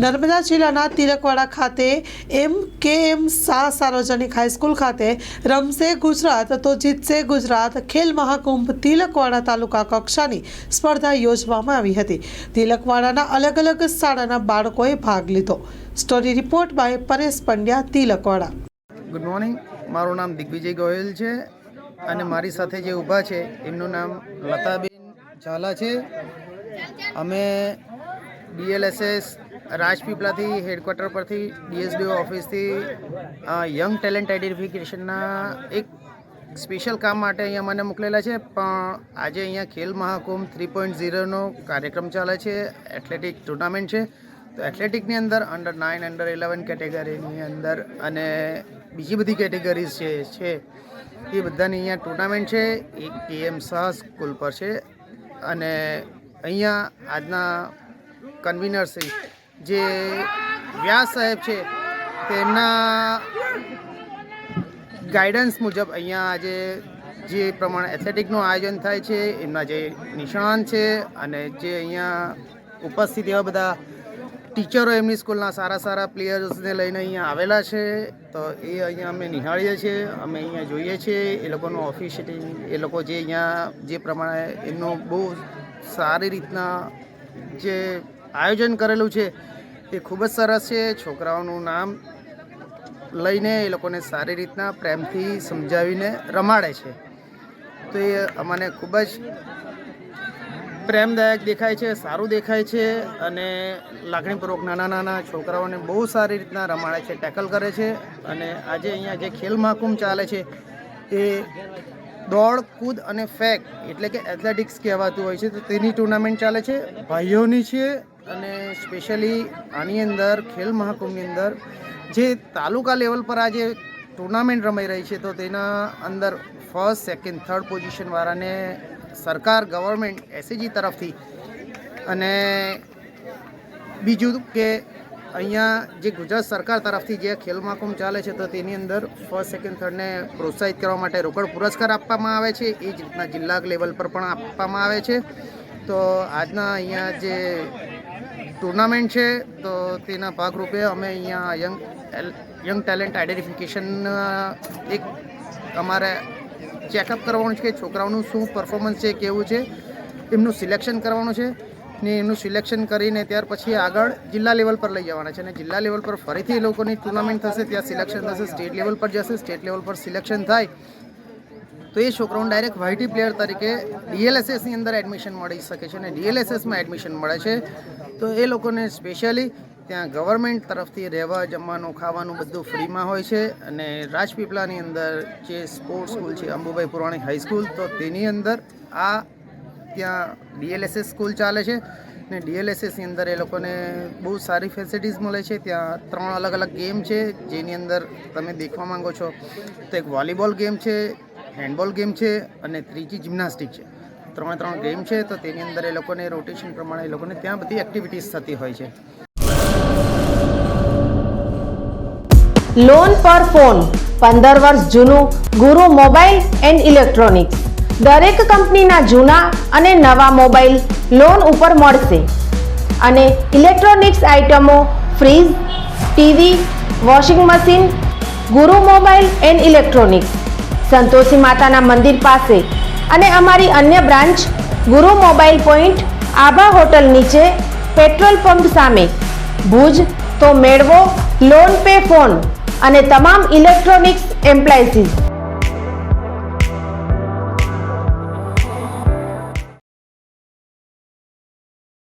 નર્મદા જિલ્લાના તિલકવાડા ખાતે એમ શાહ સાર્વજનિક હાઈસ્કૂલ ખાતે રમશે ગુજરાત તો જીતશે ગુજરાત ખેલ મહાકુંભ તિલકવાડા તાલુકા કક્ષાની સ્પર્ધા યોજવામાં આવી હતી। તિલકવાડાના અલગ અલગ શાળાના બાળકોએ ભાગ લીધો। Story report by Paresh Pandya, Tilakwada. Good morning, મારું નામ દિગ્વિજય ગોયલ છે અને મારી સાથે જે ઊભા છે એમનું નામ લતાબેન ઝાલા છે। અમે DLSS રાજપીપળાથી હેડક્વાર્ટર પરથી DSDO ઓફિસથી યંગ ટેલેન્ટ આઈડેન્ટિફિકેશનના એક સ્પેશિયલ કામ માટે અહીંયા મને મોકલેલા છે। પણ આજે અહીંયા ખેલ મહાકુંભ 3.0નો કાર્યક્રમ ચાલે છે, એથ્લેટિક ટુર્નામેન્ટ છે। તો એથ્લેટિકની અંદર અંડર 9, અંડર 11 કેટેગરીની અંદર અને બીજી બધી કેટેગરીઝ છે એ બધાની અહીંયા ટુર્નામેન્ટ છે। એક એમ શાહ સ્કૂલ પર છે અને અહીંયા આજના કન્વીનર છે જે વ્યાસ સાહેબ છે તેમના ગાઈડન્સ મુજબ અહીંયા આજે જે પ્રમાણે એથ્લેટિકનું આયોજન થાય છે, એમના જે નિષ્ણાંત છે અને જે અહીંયા ઉપસ્થિત એવા બધા ટીચરો એમની સ્કૂલના સારા પ્લેયર્સને લઈને અહીંયા આવેલા છે। તો એ અહીંયા અમે નિહાળીએ છીએ, અમે અહીંયા જોઈએ છીએ એ લોકોનું ઓફિશિયલિંગ, એ લોકો જે અહીંયા જે પ્રમાણે એમનું બહુ સારી રીતના જે આયોજન કરેલું છે એ ખૂબ જ સરસ છે। છોકરાઓનું નામ લઈને એ લોકોને સારી રીતના પ્રેમથી સમજાવીને રમાડે છે। તો એ અમને ખૂબ જ પ્રેમદાયક દેખાય છે, સારું દેખાય છે અને લાગણીપૂર્વક નાના છોકરાઓને બહુ સારી રીતના રમાડે છે, ટેકલ કરે છે। અને આજે અહીંયા જે ખેલ મહાકુંભ ચાલે છે એ દોડ, કૂદ અને ફેંક એટલે કે એથ્લેટિક્સ કહેવાતું હોય છે। તો તેની ટુર્નામેન્ટ ચાલે છે, ભાઈઓની છે। અને સ્પેશિયલી આની અંદર ખેલ મહાકુંભની અંદર જે તાલુકા લેવલ પર આ જે ટુર્નામેન્ટ રમાઈ રહી છે તો તેના અંદર ફર્સ્ટ, સેકન્ડ, થર્ડ પોઝિશનવાળાને સરકાર, ગવર્મેન્ટ, SAG તરફથી અને બીજું કે અહીંયા જે ગુજરાત સરકાર તરફથી જે ખેલ મહાકુંભ ચાલે છે તો તેની અંદર ફર્સ્ટ, સેકન્ડ, થર્ડને પ્રોત્સાહિત કરવા માટે રોકડ પુરસ્કાર આપવામાં આવે છે। એ જ રીતના જિલ્લા લેવલ પર પણ આપવામાં આવે છે। તો આજના અહીંયા જે ટુર્નામેન્ટ છે તો તેના ભાગરૂપે અમે અહીંયા યંગ ટેલેન્ટ આઈડેન્ટિફિકેશન એક અમારે ચેકઅપ કરવાનું છે કે છોકરાઓનું શું પરફોર્મન્સ છે, કેવું છે, એમનું સિલેક્શન કરવાનું છે ને એમનું સિલેક્શન કરીને ત્યાર પછી આગળ જિલ્લા લેવલ પર લઈ જવાના છે અને જિલ્લા લેવલ પર ફરીથી એ લોકોની ટુર્નામેન્ટ થશે, ત્યાં સિલેક્શન થશે, સ્ટેટ લેવલ પર જશે, સ્ટેટ લેવલ પર સિલેક્શન થાય તો એ છોકરાઓને ડાયરેક્ટ વાયટી પ્લેયર તરીકે DLSSની અંદર એડમિશન મળી શકે છે અને DLSSમાં એડમિશન મળે છે। તો એ લોકોને સ્પેશિયલી ત્યાં ગવર્મેન્ટ તરફથી રહેવા, જમવાનું, ખાવાનું બધું ફ્રીમાં હોય છે। અને રાજપીપળાની અંદર જે સ્પોર્ટ્સ સ્કૂલ છે અંબુભાઈ પુરાણી હાઈસ્કૂલ, તો તેની અંદર આ ત્યાં DLSS સ્કૂલ ચાલે છે ને DLSSની અંદર એ લોકોને બહુ સારી ફેસિલિટીઝ મળે છે। ત્યાં 3 અલગ ગેમ છે જેની અંદર તમે દેખવા માંગો છો તો એક વોલીબોલ ગેમ છે, હેન્ડબોલ ગેમ છે અને ત્રીજી જિમ્નાસ્ટિક છે। 3 ગેમ છે તો તેની અંદર એ લોકોને રોટેશન પ્રમાણે એ લોકોને ત્યાં બધી એક્ટિવિટીઝ થતી હોય છે। લોન પર ફોન 15 વર્ષ જૂનું ગુરુ મોબાઈલ એન્ડ ઇલેક્ટ્રોનિક્સ દરેક કંપનીના જૂના અને નવા મોબાઈલ લોન ઉપર મળશે અને ઇલેક્ટ્રોનિક્સ આઇટમો ફ્રીજ, ટીવી, વોશિંગ મશીન ગુરુ મોબાઈલ એન્ડ ઇલેક્ટ્રોનિક્સ, સંતોષી માતાના મંદિર પાસે અને અમારી અન્ય બ્રાન્ચ ગુરુ મોબાઈલ પોઈન્ટ આભા હોટલ નીચે, પેટ્રોલ પંપ સામે, ભુજ। તો મેળવો લોન પે ફોન અને તમામ ઇલેક્ટ્રોનિક્સ એપ્લાયન્સીસ।